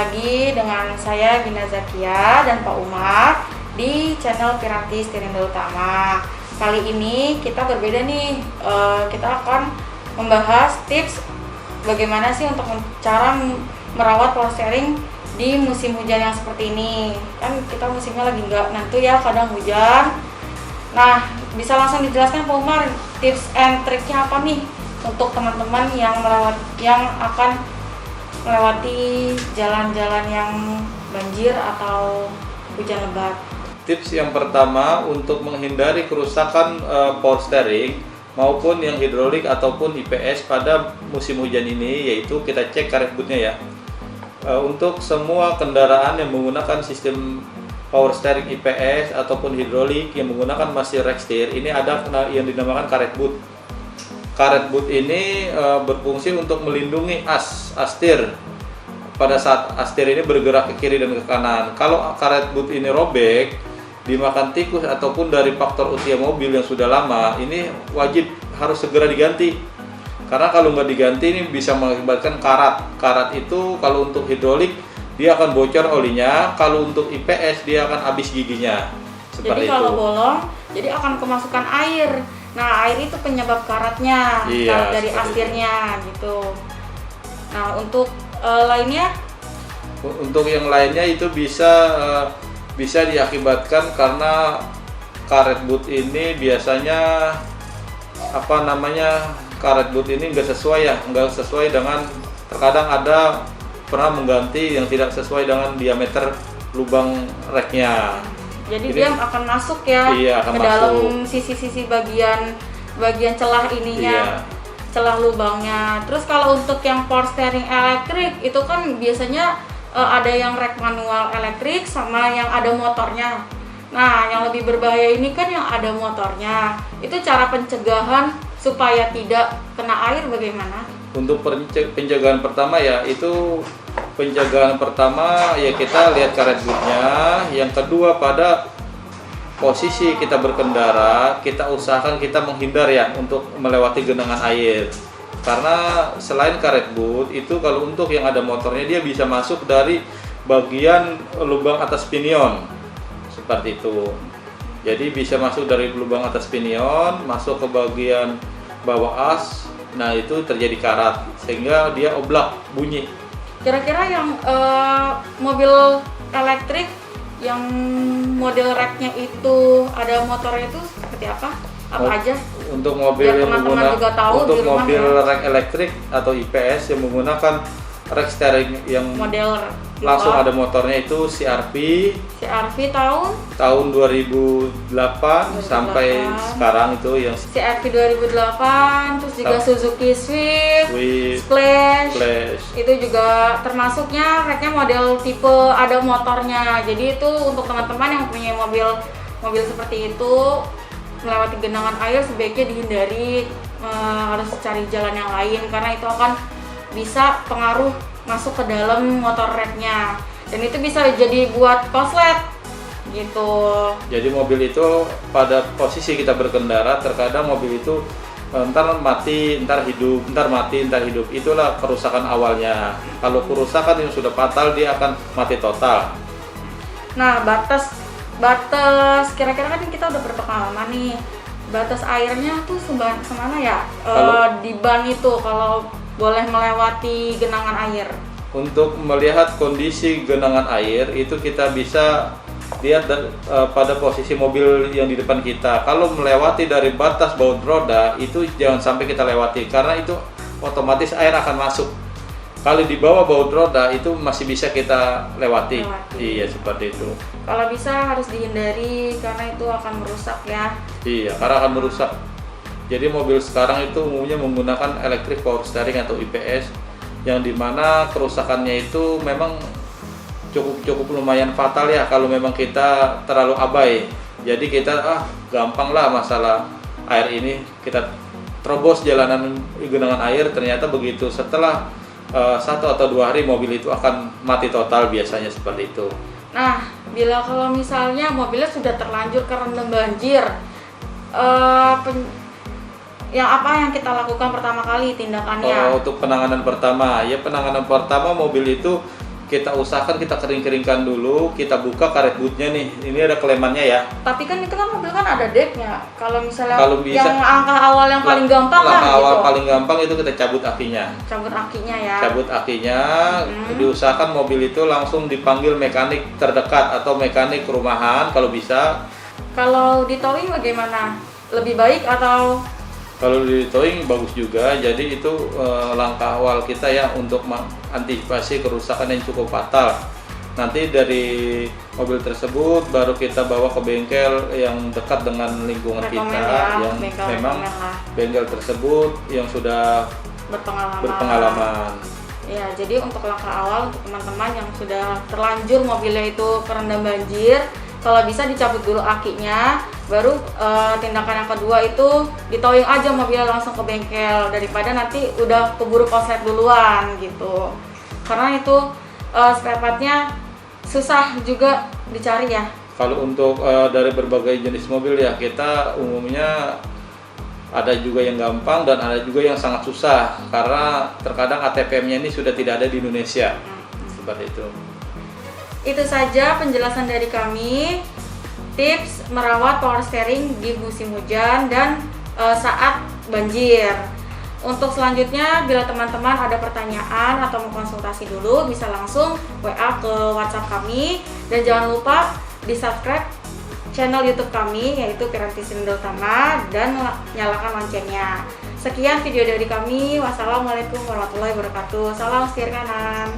lagi dengan saya Gina Zakia dan Pak Umar di channel Piranti Stirindra Utama. Kali ini kita berbeda nih, kita akan membahas tips bagaimana sih untuk cara merawat power steering di musim hujan yang seperti ini. Kan kita musimnya lagi nggak nentu ya, kadang hujan. Nah, bisa langsung dijelaskan Pak Umar tips and triknya apa nih untuk teman-teman yang akan melewati jalan-jalan yang banjir atau hujan lebat. Tips yang pertama untuk menghindari kerusakan power steering maupun yang hidrolik ataupun IPS pada musim hujan ini, yaitu kita cek karet bootnya ya. Untuk semua kendaraan yang menggunakan sistem power steering IPS ataupun hidrolik yang menggunakan mesin rack steer, ini ada yang dinamakan karet boot. Karet boot ini berfungsi untuk melindungi as setir pada saat as setir ini bergerak ke kiri dan ke kanan. Kalau karet boot ini robek, dimakan tikus ataupun dari faktor usia mobil yang sudah lama, ini wajib harus segera diganti. Karena kalau nggak diganti ini bisa mengakibatkan karat. Karat itu kalau untuk hidrolik dia akan bocor olinya, kalau untuk IPS dia akan habis giginya. Jadi kalau bolong, jadi akan kemasukan air. Nah, air itu penyebab karatnya, iya, dari astirnya gitu. Nah, untuk lainnya? Untuk yang lainnya itu bisa diakibatkan karena karet boot ini biasanya karet boot ini nggak sesuai dengan, terkadang ada pernah mengganti yang tidak sesuai dengan diameter lubang racknya. Jadi dia akan masuk ya, ke dalam sisi-sisi bagian celah ininya, celah lubangnya. Terus kalau untuk yang power steering elektrik itu kan biasanya ada yang rack manual elektrik sama yang ada motornya. Nah, yang lebih berbahaya ini kan yang ada motornya. Itu cara pencegahan supaya tidak kena air bagaimana? Untuk pencegahan pertama ya, kita lihat karet bootnya. Yang kedua, pada posisi kita berkendara, kita usahakan kita menghindar ya untuk melewati genangan air. Karena selain karet boot itu, kalau untuk yang ada motornya dia bisa masuk dari bagian lubang atas pinion seperti itu. Jadi bisa masuk dari lubang atas pinion masuk ke bagian bawah as. Nah, itu terjadi karat sehingga dia oblak bunyi. Kira-kira yang mobil elektrik yang model racknya itu ada motornya itu seperti apa? Apa aja? Untuk mobil yang rack elektrik atau IPS yang menggunakan rack steering yang model langsung ada motornya itu CRV tahun 2008 sampai sekarang itu yang CRV 2008, terus juga Suzuki Swift, Splash. Itu juga termasuknya racknya model tipe ada motornya. Jadi itu untuk teman-teman yang punya mobil seperti itu, melewati genangan air sebaiknya dihindari, harus cari jalan yang lain karena itu akan bisa pengaruh masuk ke dalam motor racknya, dan itu bisa jadi buat koslet gitu. Jadi mobil itu pada posisi kita berkendara, terkadang mobil itu entar mati, entar hidup, entar mati, entar hidup. Itulah kerusakan awalnya. Kalau kerusakan yang sudah fatal, dia akan mati total. Nah, batas kira-kira kan kita udah berpengalaman nih, batas airnya tuh semana ya di ban itu kalau boleh melewati genangan air. Untuk melihat kondisi genangan air itu kita bisa lihat pada posisi mobil yang di depan kita. Kalau melewati dari batas baut roda itu jangan sampai kita lewati karena itu otomatis air akan masuk. Kalau di bawah baut roda itu masih bisa kita lewati. Iya, seperti itu. Kalau bisa harus dihindari karena itu akan merusak ya. Iya, karena akan merusak. Jadi mobil sekarang itu umumnya menggunakan electric power steering atau IPS, yang dimana kerusakannya itu memang cukup lumayan fatal ya kalau memang kita terlalu abai. Jadi kita gampang lah masalah air ini, kita terobos jalanan genangan air, ternyata begitu setelah 1 atau 2 hari mobil itu akan mati total biasanya seperti itu. Nah, bila kalau misalnya mobilnya sudah terlanjur kerendam banjir, yang kita lakukan pertama kali tindakannya? Untuk penanganan pertama, mobil itu kita usahakan kita kering-keringkan dulu, kita buka karet bootnya nih. Ini ada kelemannya ya. Tapi kan itu kan mobil kan ada decknya. Kalau misalnya Kalau bisa, yang angka awal yang paling gampang lah langkah awal gitu. paling gampang itu kita cabut akinya. Cabut akinya ya. Cabut akinya, diusahakan mobil itu langsung dipanggil mekanik terdekat atau mekanik rumahan kalau bisa. Kalau di towing bagaimana? Lebih baik atau? Kalau di towing bagus juga, jadi itu langkah awal kita ya untuk mengantisipasi kerusakan yang cukup fatal. Nanti dari mobil tersebut baru kita bawa ke bengkel yang dekat dengan lingkungan kita, ya, yang memang bengkel tersebut yang sudah berpengalaman. Ya, jadi untuk langkah awal untuk teman-teman yang sudah terlanjur mobilnya itu kerendam banjir, kalau bisa dicabut dulu akinya, baru tindakan yang kedua itu ditowing aja mobilnya langsung ke bengkel daripada nanti udah keburu konslet duluan gitu. Karena itu spare partnya susah juga dicari ya. Kalau untuk dari berbagai jenis mobil ya, kita umumnya ada juga yang gampang dan ada juga yang sangat susah karena terkadang ATPM-nya ini sudah tidak ada di Indonesia. Seperti itu. Itu saja penjelasan dari kami, tips merawat power steering di musim hujan dan saat banjir. Untuk selanjutnya, bila teman-teman ada pertanyaan atau mau konsultasi dulu, bisa langsung WA ke WhatsApp kami. Dan jangan lupa di subscribe channel YouTube kami, yaitu Piranti Tirindau Utama, dan nyalakan loncengnya. Sekian video dari kami. Wassalamualaikum warahmatullahi wabarakatuh. Salam setir kanan.